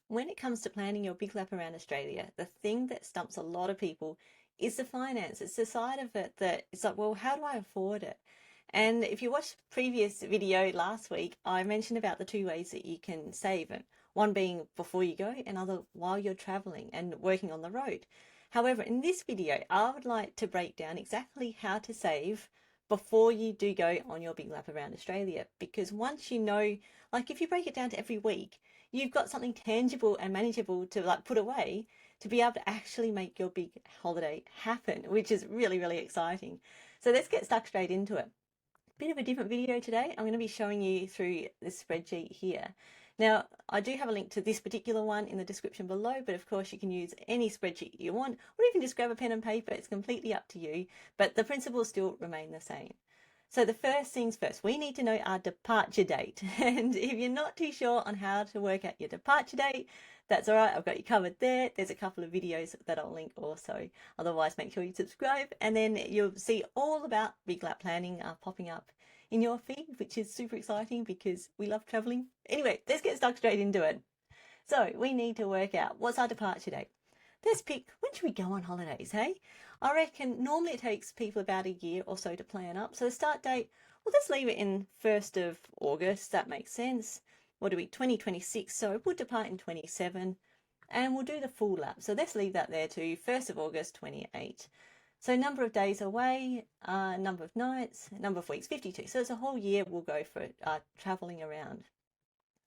When it comes to planning your big lap around Australia, the thing that stumps a lot of people is the finance. It's the side of it that it's like, well, how do I afford it? And if you watched the previous video last week, I mentioned about the two ways that you can save it. One being before you go, and other while you're traveling and working on the road. However, in this video, I would like to break down exactly how to save before you do go on your big lap around Australia. Because once you know, like if you break it down to every week, you've got something tangible and manageable to like put away to be able to actually make your big holiday happen, which is really, really exciting. So let's get stuck straight into it. Bit of a different video today. I'm going to be showing you through this spreadsheet here. Now, I do have a link to this particular one in the description below, but of course you can use any spreadsheet you want, or even just grab a pen and paper. It's completely up to you, but the principles still remain the same. So the first things first, we need to know our departure date. And if you're not too sure on how to work out your departure date, that's all right. I've got you covered there. There's a couple of videos that I'll link also. Otherwise, make sure you subscribe, and then you'll see all about big lap planning popping up in your feed, which is super exciting because we love traveling. Anyway, let's get stuck straight into it. So we need to work out what's our departure date. Let's pick, when should we go on holidays, hey? I reckon normally it takes people about a year or so to plan up. So the start date, well, let's leave it in 1st of August. That makes sense. What do we, 2026? So we'll depart in 27 and we'll do the full lap. So let's leave that there too, 1st of August, 28. So number of days away, number of nights, number of weeks, 52. So it's a whole year we'll go for traveling around.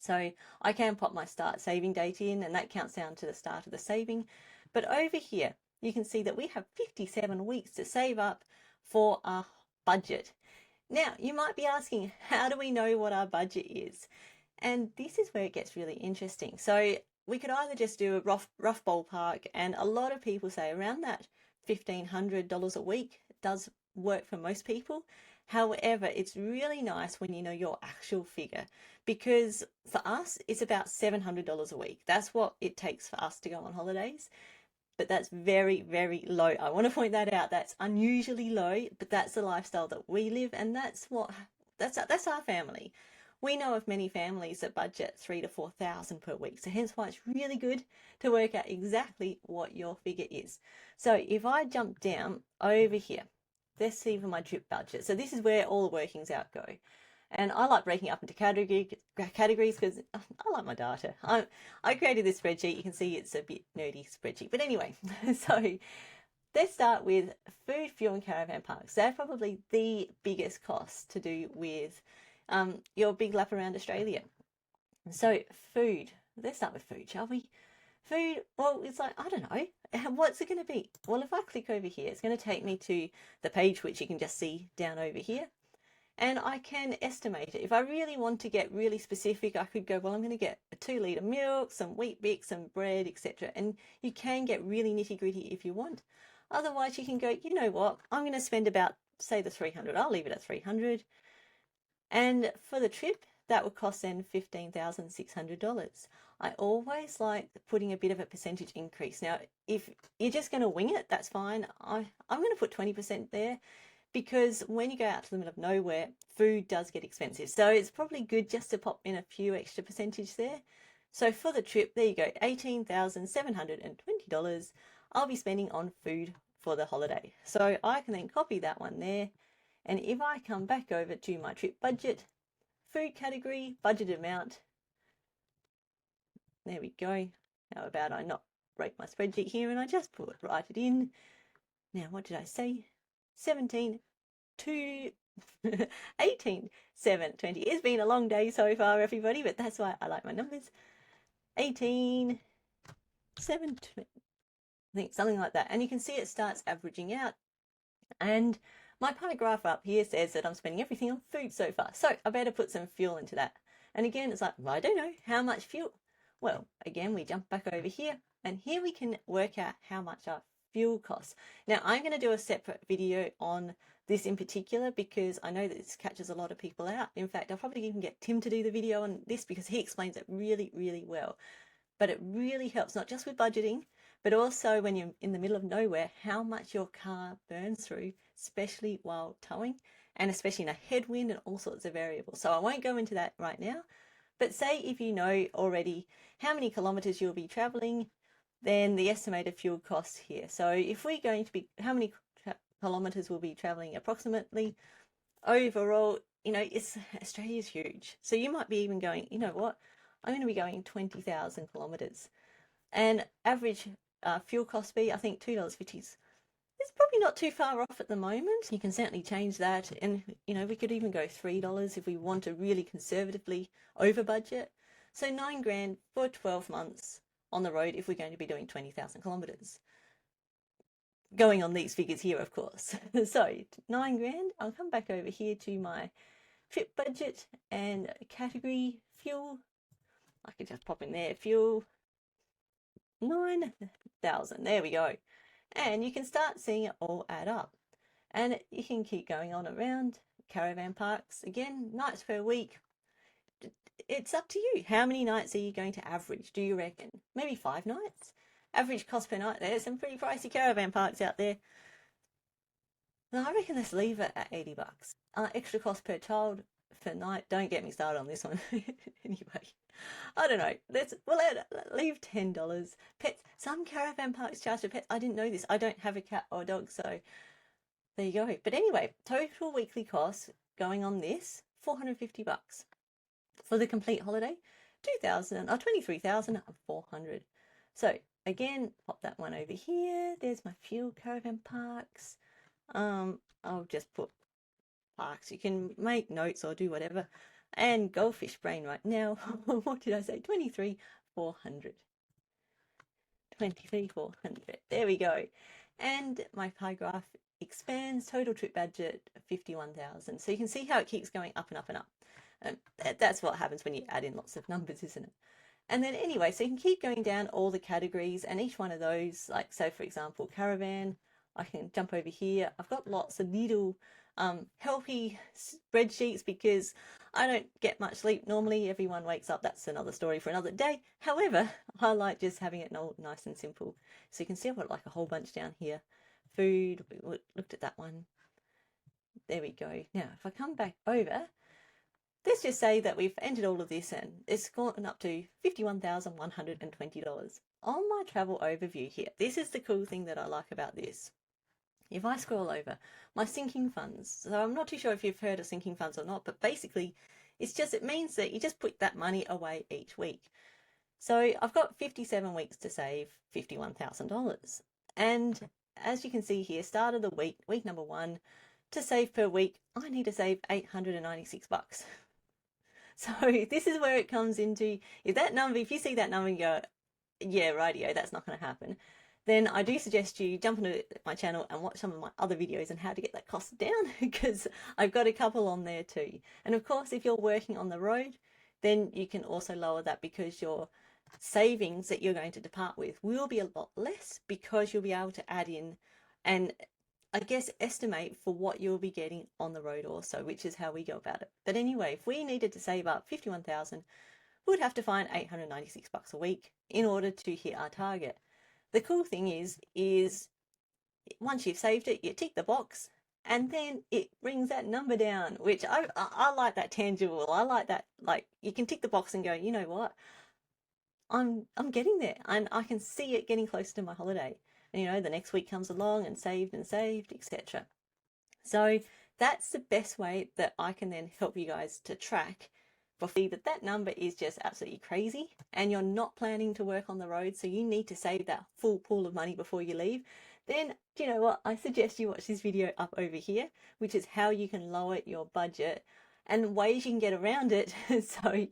So I can pop my start saving date in, and that counts down to the start of the saving. But over here, you can see that we have 57 weeks to save up for our budget. Now, you might be asking, how do we know what our budget is? And this is where it gets really interesting. So we could either just do a rough ballpark, and a lot of people say around that $1,500 a week does work for most people. However, it's really nice when you know your actual figure, because for us, it's about $700 a week. That's what it takes for us to go on holidays. But that's very, very low. I want to point that out. That's unusually low, but that's the lifestyle that we live, and that's our family. We know of many families that budget 3,000 to 4,000 per week. So hence why it's really good to work out exactly what your figure is. So if I jump down over here, let's see for my trip budget. So this is where all the workings out go. And I like breaking up into categories because I like my data. I created this spreadsheet. You can see it's a bit nerdy spreadsheet. But anyway, so let's start with food, fuel and caravan parks. They're probably the biggest cost to do with your big lap around Australia. So food, let's start with food, shall we? Food, well, it's like, I don't know, what's it going to be? Well, if I click over here, it's going to take me to the page which you can just see down over here. And I can estimate it. If I really want to get really specific, I could go, well, I'm going to get a 2-litre milk, some wheat bix, some bread, etc. And you can get really nitty gritty if you want. Otherwise, you can go, you know what, I'm going to spend about, say, the 300. I'll leave it at 300. And for the trip, that would cost then $15,600. I always like putting a bit of a percentage increase. Now, if you're just going to wing it, that's fine. I'm going to put 20% there, because when you go out to the middle of nowhere, food does get expensive. So it's probably good just to pop in a few extra percentage there. So for the trip, there you go, $18,720 I'll be spending on food for the holiday. So I can then copy that one there. And if I come back over to my trip budget, food category, budget amount, there we go. How about I not break my spreadsheet here and I just write it in. Now, what did I say? 17 to 18, 7, 20. It's been a long day so far, everybody, but that's why I like my numbers. 18, 7, 20, I think something like that. And you can see it starts averaging out. And my pie graph up here says that I'm spending everything on food so far. So I better put some fuel into that. And again, it's like, well, I don't know how much fuel. Well, again, we jump back over here, and here we can work out how much our fuel costs. Now, I'm going to do a separate video on this in particular because I know that this catches a lot of people out. In fact, I'll probably even get Tim to do the video on this because he explains it really, really well. But it really helps, not just with budgeting, but also when you're in the middle of nowhere, how much your car burns through, especially while towing, and especially in a headwind and all sorts of variables. So I won't go into that right now, But say if you know already how many kilometers you'll be traveling, then the estimated fuel costs here. So if we're going to be, how many kilometers we'll be traveling approximately overall, Australia's huge. So you might be even going, you know what, I'm going to be going 20,000 kilometers. And average fuel cost be, I think, $2.50. It's probably not too far off at the moment. You can certainly change that. And, we could even go $3 if we want to really conservatively over budget. So $9,000 for 12 months on the road if we're going to be doing 20,000 kilometers. Going on these figures here, of course. So $9,000. I'll come back over here to my trip budget and category fuel. I could just pop in there, fuel, 9,000. There we go. And you can start seeing it all add up. And you can keep going on around. Caravan parks, again, nights per week. It's up to you. How many nights are you going to average, do you reckon? Maybe 5 nights? Average cost per night. There's some pretty pricey caravan parks out there. No, I reckon let's leave it at $80. Extra cost per child per night. Don't get me started on this one. Anyway, I don't know. We'll leave $10. Pets. Some caravan parks charge for pets. I didn't know this. I don't have a cat or a dog, so there you go. But anyway, total weekly cost going on this, $450 for the complete holiday. 23,400. So again, pop that one over here. There's my fuel caravan parks. I'll just put parks. You can make notes or do whatever. And goldfish brain right now. What did I say? 23,400. 23,400. There we go. And my pie graph expands. Total trip budget 51,000. So you can see how it keeps going up and up and up. And that's what happens when you add in lots of numbers, isn't it? And then anyway, so you can keep going down all the categories, and each one of those, like, so for example, caravan, I can jump over here. I've got lots of little healthy spreadsheets because I don't get much sleep normally. Everyone wakes up. That's another story for another day. However, I like just having it all nice and simple. So you can see I've got like a whole bunch down here. Food, we looked at that one. There we go. Now, if I come back over, let's just say that we've entered all of this and it's gone up to $51,120. On my travel overview here, this is the cool thing that I like about this. If I scroll over, my sinking funds, so I'm not too sure if you've heard of sinking funds or not, but basically it means that you just put that money away each week. So I've got 57 weeks to save $51,000. And as you can see here, start of the week number 1, to save per week, I need to save $896. So this is where it comes into, if you see that number and go, yeah, rightio, that's not going to happen, then I do suggest you jump into my channel and watch some of my other videos on how to get that cost down, because I've got a couple on there too. And of course, if you're working on the road, then you can also lower that, because your savings that you're going to depart with will be a lot less, because you'll be able to add in and I guess estimate for what you'll be getting on the road also, which is how we go about it. But anyway, if we needed to save up 51,000, we'd have to find $896 a week in order to hit our target. The cool thing is once you've saved it, you tick the box and then it brings that number down, which I like that tangible. I like that, like, you can tick the box and go, you know what, I'm getting there, and I can see it getting closer to my holiday. And the next week comes along and saved, etc. So that's the best way that I can then help you guys to track for see that number is just absolutely crazy and you're not planning to work on the road, so you need to save that full pool of money before you leave. Then, do you know what? I suggest you watch this video up over here, which is how you can lower your budget and ways you can get around it so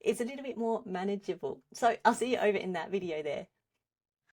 it's a little bit more manageable. So I'll see you over in that video there.